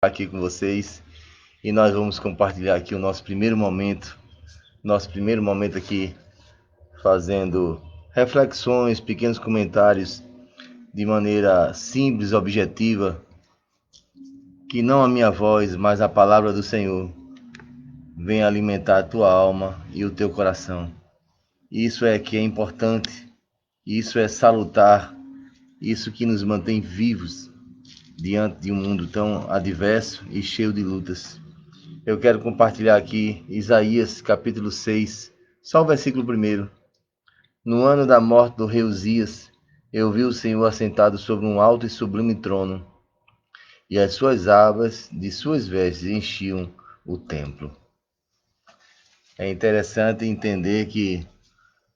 Aqui com vocês e nós vamos compartilhar aqui o nosso primeiro momento aqui fazendo reflexões, pequenos comentários de maneira simples, objetiva, que não a minha voz, mas a palavra do Senhor venha alimentar a tua alma e o teu coração. Isso é que é importante, isso é salutar, isso que nos mantém vivos diante de um mundo tão adverso e cheio de lutas. Eu quero compartilhar aqui Isaías capítulo 6, só o versículo 1. No ano da morte do rei Uzias, eu vi o Senhor assentado sobre um alto e sublime trono, e as suas abas de suas vestes enchiam o templo. É interessante entender que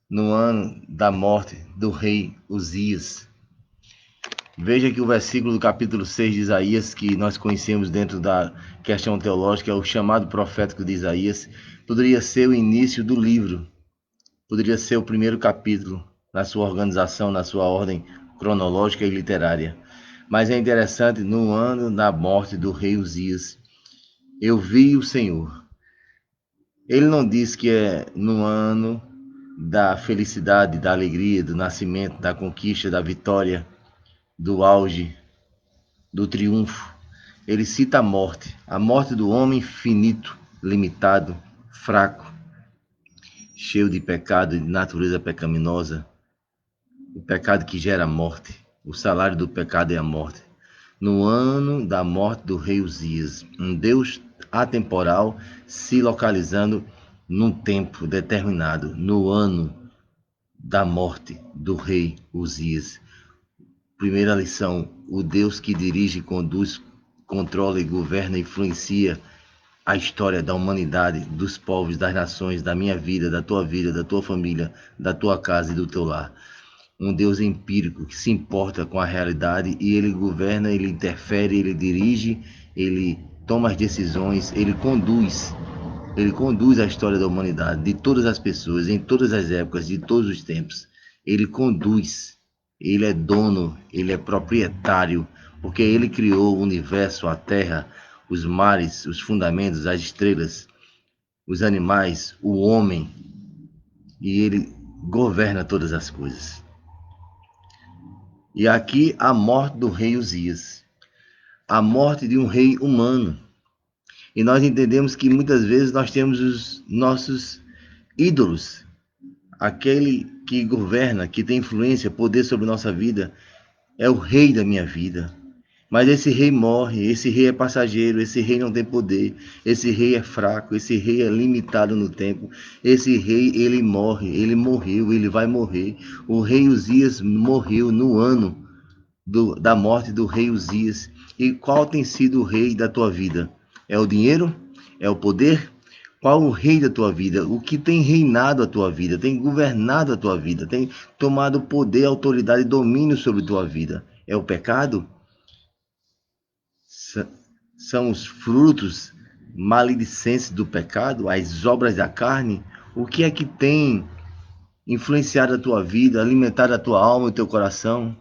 no ano da morte do rei Uzias, veja que o versículo do capítulo 6 de Isaías, que nós conhecemos dentro da questão teológica, é o chamado profético de Isaías, poderia ser o início do livro, poderia ser o primeiro capítulo na sua organização, na sua ordem cronológica e literária. Mas é interessante, no ano da morte do rei Uzias, eu vi o Senhor. Ele não diz que é no ano da felicidade, da alegria, do nascimento, da conquista, da vitória, do auge, do triunfo. Ele cita a morte do homem finito, limitado, fraco, cheio de pecado e de natureza pecaminosa, o pecado que gera morte. O salário do pecado é a morte. No ano da morte do rei Uzias, um Deus atemporal se localizando num tempo determinado, no ano da morte do rei Uzias. Primeira lição: o Deus que dirige, conduz, controla e governa, influencia a história da humanidade, dos povos, das nações, da minha vida, da tua família, da tua casa e do teu lar. Um Deus empírico que se importa com a realidade e ele governa, ele interfere, ele dirige, ele toma as decisões, ele conduz a história da humanidade, de todas as pessoas, em todas as épocas, de todos os tempos. Ele conduz, ele é dono, ele é proprietário, porque ele criou o universo, a terra, os mares, os fundamentos, as estrelas, os animais, o homem, e ele governa todas as coisas. E aqui a morte do rei Uzias, a morte de um rei humano. E nós entendemos que muitas vezes nós temos os nossos ídolos, aquele que governa, que tem influência, poder sobre nossa vida, é o rei da minha vida. Mas esse rei morre, esse rei é passageiro, esse rei não tem poder, esse rei é fraco, esse rei é limitado no tempo, esse rei ele morre, ele morreu, ele vai morrer. O rei Uzias morreu no ano da morte do rei Uzias. E qual tem sido o rei da tua vida? É o dinheiro? É o poder? Qual o rei da tua vida? O que tem reinado a tua vida? Tem governado a tua vida? Tem tomado poder, autoridade e domínio sobre a tua vida? É o pecado? São os frutos maledicentes do pecado? As obras da carne? O que é que tem influenciado a tua vida, alimentado a tua alma e o teu coração?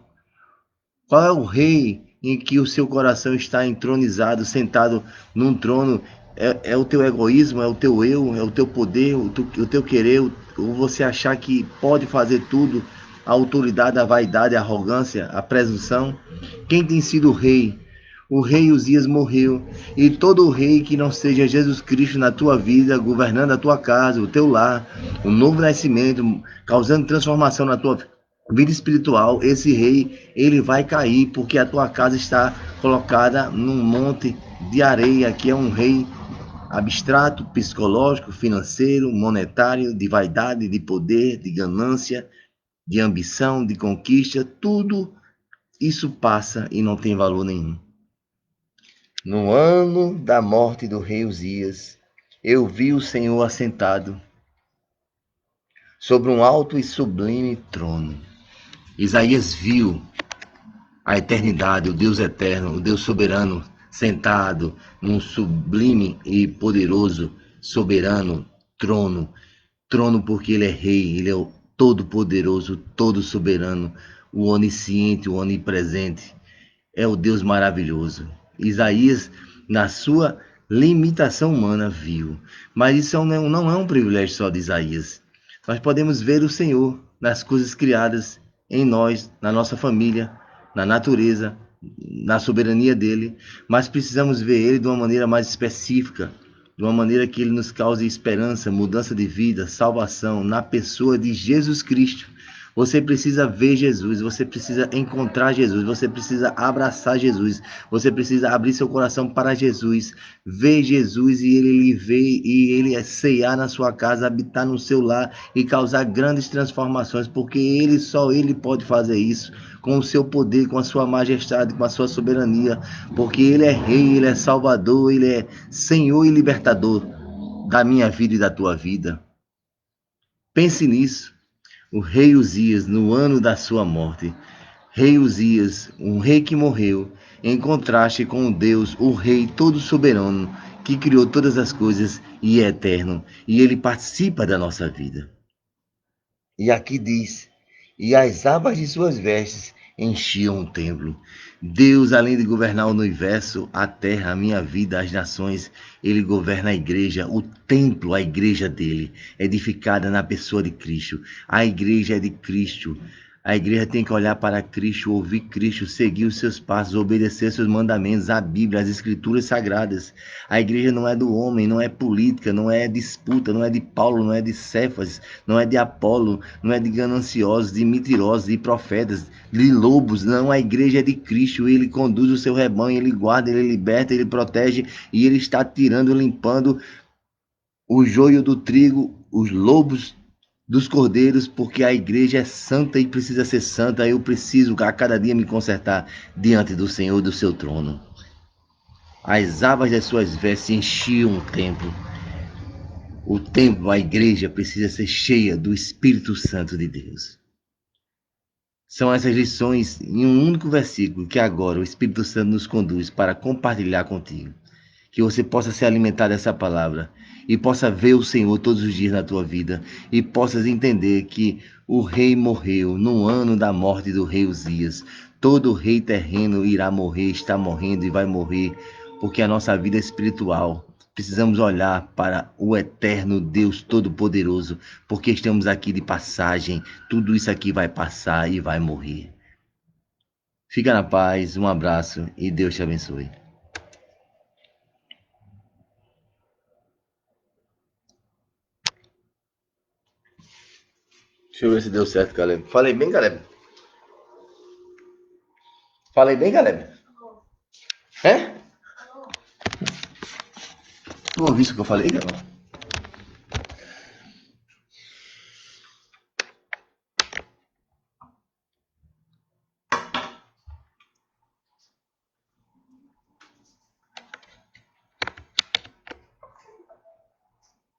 Qual é o rei em que o seu coração está entronizado, sentado num trono? É o teu egoísmo, é o teu eu, é o teu poder, o teu querer, ou você achar que pode fazer tudo, a autoridade, a vaidade, a arrogância, a presunção? Quem tem sido o rei? O rei Uzias morreu, e todo rei que não seja Jesus Cristo na tua vida, governando a tua casa, o teu lar, o novo nascimento, causando transformação na tua vida espiritual, esse rei, ele vai cair, porque a tua casa está colocada num monte de areia, que é um rei abstrato, psicológico, financeiro, monetário, de vaidade, de poder, de ganância, de ambição, de conquista, tudo isso passa e não tem valor nenhum. No ano da morte do rei Uzias, eu vi o Senhor assentado sobre um alto e sublime trono. Isaías viu a eternidade, o Deus eterno, o Deus soberano, sentado num sublime e poderoso, soberano trono. Trono porque ele é rei, ele é o todo-poderoso, todo-soberano, o onisciente, o onipresente. É o Deus maravilhoso. Isaías na sua limitação humana, viu. Mas isso não é um privilégio só de Isaías. Nós podemos ver o Senhor nas coisas criadas em nós, na nossa família, na natureza, na soberania dele, mas precisamos ver ele de uma maneira mais específica, de uma maneira que ele nos cause esperança, mudança de vida, salvação na pessoa de Jesus Cristo. Você precisa ver Jesus, você precisa encontrar Jesus, você precisa abraçar Jesus, você precisa abrir seu coração para Jesus, ver Jesus e ele lhe ver e ele ceiar na sua casa, habitar no seu lar e causar grandes transformações, porque só ele pode fazer isso com o seu poder, com a sua majestade, com a sua soberania, porque ele é rei, ele é salvador, ele é Senhor e libertador da minha vida e da tua vida. Pense nisso. O rei Uzias, no ano da sua morte, rei Uzias, um rei que morreu, em contraste com o Deus, o rei todo soberano, que criou todas as coisas e é eterno, e ele participa da nossa vida. E aqui diz: e as abas de suas vestes enchiam o templo. Deus, além de governar o universo, a terra, a minha vida, as nações, ele governa a igreja, o templo, a igreja dele, edificada na pessoa de Cristo. A igreja é de Cristo. A igreja tem que olhar para Cristo, ouvir Cristo, seguir os seus passos, obedecer seus mandamentos, a Bíblia, as Escrituras Sagradas. A igreja não é do homem, não é política, não é disputa, não é de Paulo, não é de Cefas, não é de Apolo, não é de gananciosos, de mentirosos, de profetas, de lobos. Não, a igreja é de Cristo. Ele conduz o seu rebanho, ele guarda, ele liberta, ele protege e ele está tirando, limpando o joio do trigo, os lobos dos cordeiros, porque a igreja é santa e precisa ser santa. Eu preciso a cada dia me consertar diante do Senhor do seu trono. As abas das suas vestes enchiam o templo. O templo, a igreja, precisa ser cheia do Espírito Santo de Deus. São essas lições em um único versículo que agora o Espírito Santo nos conduz para compartilhar contigo. Que você possa se alimentar dessa palavra e possa ver o Senhor todos os dias na tua vida e possas entender que o rei morreu no ano da morte do rei Uzias. Todo rei terreno irá morrer, está morrendo e vai morrer, porque a nossa vida é espiritual. Precisamos olhar para o eterno Deus Todo-Poderoso, porque estamos aqui de passagem. Tudo isso aqui vai passar e vai morrer. Fica na paz, um abraço e Deus te abençoe. Deixa eu ver se deu certo, Caleb. Falei bem, Caleb? Falei bem, Caleb? É? Tu ouviu isso que eu falei, Caleb?